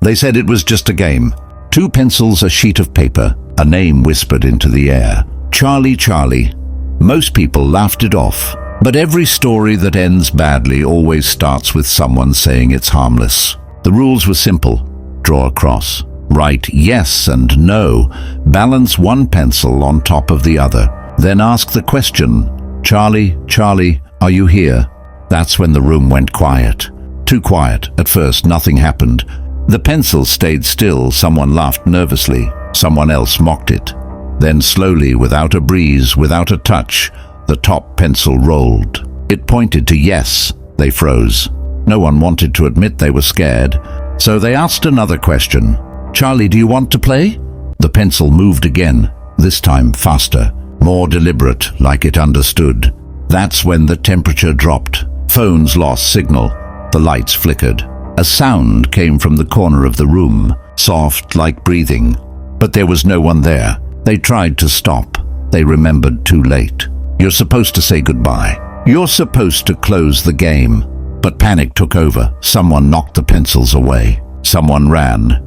They said it was just a game. 2 pencils, a sheet of paper, a name whispered into the air. Charlie, Charlie. Most people laughed it off. But every story that ends badly always starts with someone saying it's harmless. The rules were simple. Draw a cross. Write yes and no. Balance one pencil on top of the other. Then ask the question, Charlie, Charlie, are you here? That's when the room went quiet. Too quiet. At first, nothing happened. The pencil stayed still. Someone laughed nervously. Someone else mocked it. Then slowly, without a breeze, without a touch, the top pencil rolled. It pointed to yes. They froze. No one wanted to admit they were scared. So they asked another question. Charlie, do you want to play? The pencil moved again, this time faster, more deliberate, like it understood. That's when the temperature dropped. Phones lost signal. The lights flickered. A sound came from the corner of the room, soft like breathing. But there was no one there. They tried to stop. They remembered too late. You're supposed to say goodbye. You're supposed to close the game. But panic took over. Someone knocked the pencils away. Someone ran.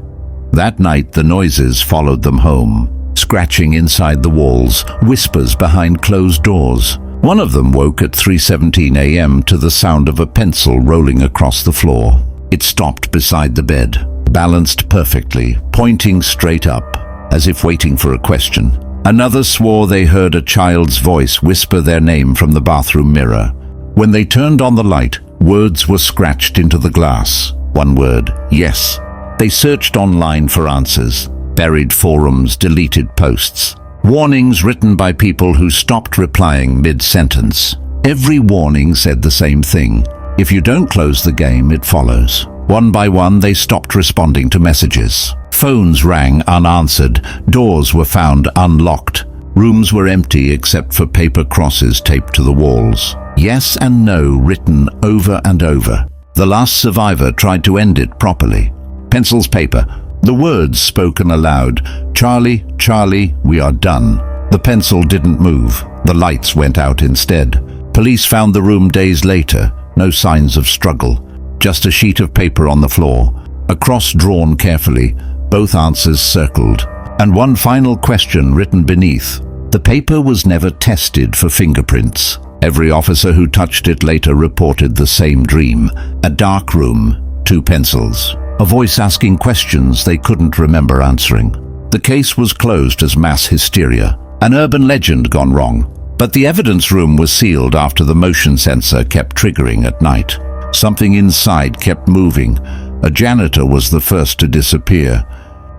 That night, the noises followed them home. Scratching inside the walls, whispers behind closed doors. One of them woke at 3:17 a.m. to the sound of a pencil rolling across the floor. It stopped beside the bed, balanced perfectly, pointing straight up, as if waiting for a question. Another swore they heard a child's voice whisper their name from the bathroom mirror. When they turned on the light, words were scratched into the glass. One word, yes. They searched online for answers, buried forums, deleted posts. Warnings written by people who stopped replying mid-sentence. Every warning said the same thing. If you don't close the game, it follows. One by one, they stopped responding to messages. Phones rang unanswered. Doors were found unlocked. Rooms were empty except for paper crosses taped to the walls. Yes and no written over and over. The last survivor tried to end it properly. Pencils, paper. The words spoken aloud. Charlie, Charlie, we are done. The pencil didn't move. The lights went out instead. Police found the room days later. No signs of struggle. Just a sheet of paper on the floor. A cross drawn carefully. Both answers circled. And one final question written beneath. The paper was never tested for fingerprints. Every officer who touched it later reported the same dream. A dark room, 2 pencils. A voice asking questions they couldn't remember answering. The case was closed as mass hysteria, an urban legend gone wrong. But the evidence room was sealed after the motion sensor kept triggering at night. Something inside kept moving. A janitor was the first to disappear.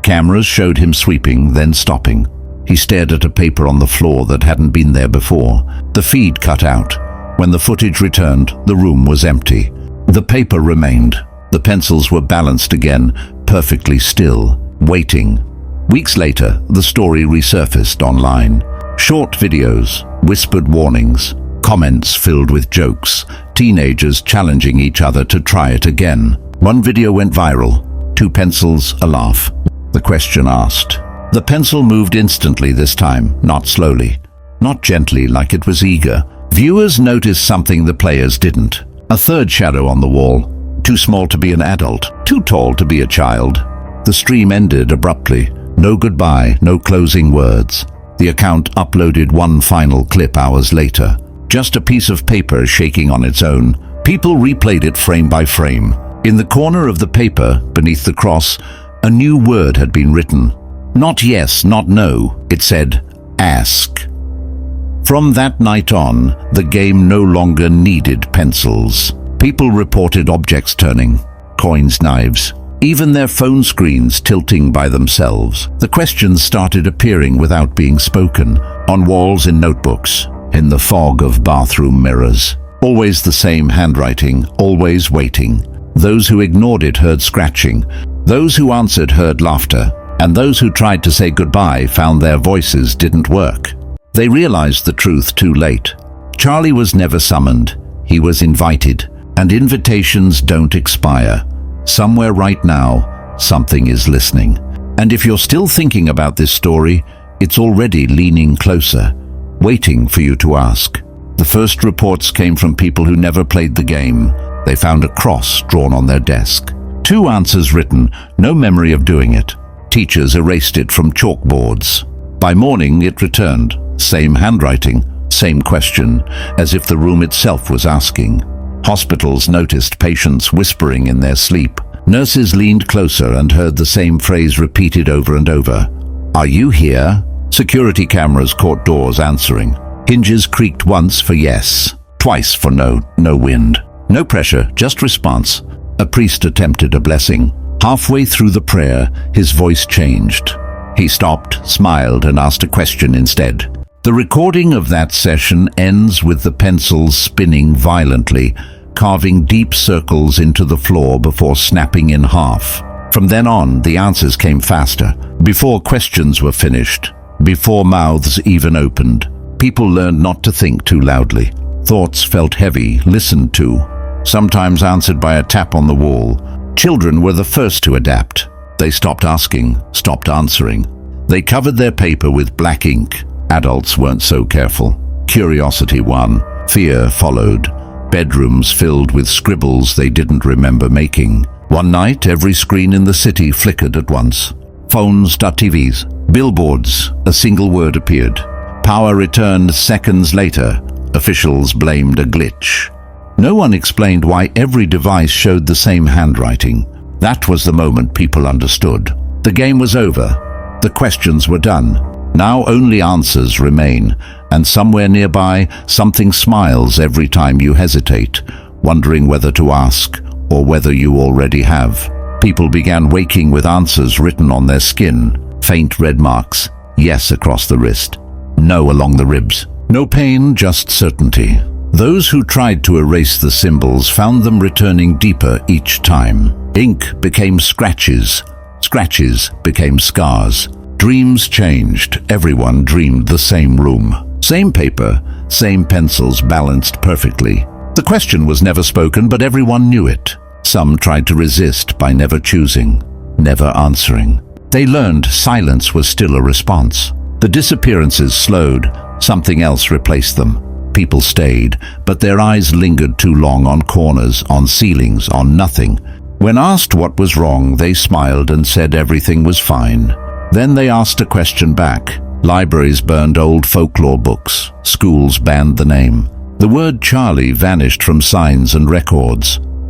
Cameras showed him sweeping, then stopping. He stared at a paper on the floor that hadn't been there before. The feed cut out. When the footage returned, the room was empty. The paper remained. The pencils were balanced again, perfectly still, waiting. Weeks later, the story resurfaced online. Short videos, whispered warnings, comments filled with jokes, teenagers challenging each other to try it again. One video went viral. 2 pencils, a laugh. The question asked. The pencil moved instantly this time, not slowly, not gently like it was eager. Viewers noticed something the players didn't. A third shadow on the wall. Too small to be an adult, too tall to be a child. The stream ended abruptly. No goodbye, no closing words. The account uploaded one final clip hours later. Just a piece of paper shaking on its own. People replayed it frame by frame. In the corner of the paper, beneath the cross, a new word had been written. Not yes, not no. It said, ask. From that night on, the game no longer needed pencils. People reported objects turning, coins, knives, even their phone screens tilting by themselves. The questions started appearing without being spoken, on walls, in notebooks, in the fog of bathroom mirrors. Always the same handwriting, always waiting. Those who ignored it heard scratching. Those who answered heard laughter. And those who tried to say goodbye found their voices didn't work. They realized the truth too late. Charlie was never summoned. He was invited. And invitations don't expire. Somewhere right now, something is listening. And if you're still thinking about this story, it's already leaning closer, waiting for you to ask. The first reports came from people who never played the game. They found a cross drawn on their desk. 2 answers written, no memory of doing it. Teachers erased it from chalkboards. By morning it returned, same handwriting, same question, as if the room itself was asking. Hospitals noticed patients whispering in their sleep. Nurses leaned closer and heard the same phrase repeated over and over. Are you here? Security cameras caught doors answering. Hinges creaked once for yes, twice for no, no wind. No pressure, just response. A priest attempted a blessing. Halfway through the prayer, his voice changed. He stopped, smiled, and asked a question instead. The recording of that session ends with the pencils spinning violently, carving deep circles into the floor before snapping in half. From then on, the answers came faster. Before questions were finished, before mouths even opened, people learned not to think too loudly. Thoughts felt heavy, listened to, sometimes answered by a tap on the wall. Children were the first to adapt. They stopped asking, stopped answering. They covered their paper with black ink. Adults weren't so careful. Curiosity won. Fear followed. Bedrooms filled with scribbles they didn't remember making. One night, every screen in the city flickered at once. Phones, TVs, billboards, a single word appeared. Power returned seconds later. Officials blamed a glitch. No one explained why every device showed the same handwriting. That was the moment people understood. The game was over. The questions were done. Now only answers remain, and somewhere nearby, something smiles every time you hesitate, wondering whether to ask or whether you already have. People began waking with answers written on their skin, faint red marks, yes across the wrist, no along the ribs. No pain, just certainty. Those who tried to erase the symbols found them returning deeper each time. Ink became scratches. Scratches became scars. Dreams changed. Everyone dreamed the same room. Same paper, same pencils balanced perfectly. The question was never spoken, but everyone knew it. Some tried to resist by never choosing, never answering. They learned silence was still a response. The disappearances slowed. Something else replaced them. People stayed, but their eyes lingered too long on corners, on ceilings, on nothing. When asked what was wrong, they smiled and said everything was fine. Then they asked a question back. Libraries burned old folklore books. Schools banned the name. The word Charlie vanished from signs and records.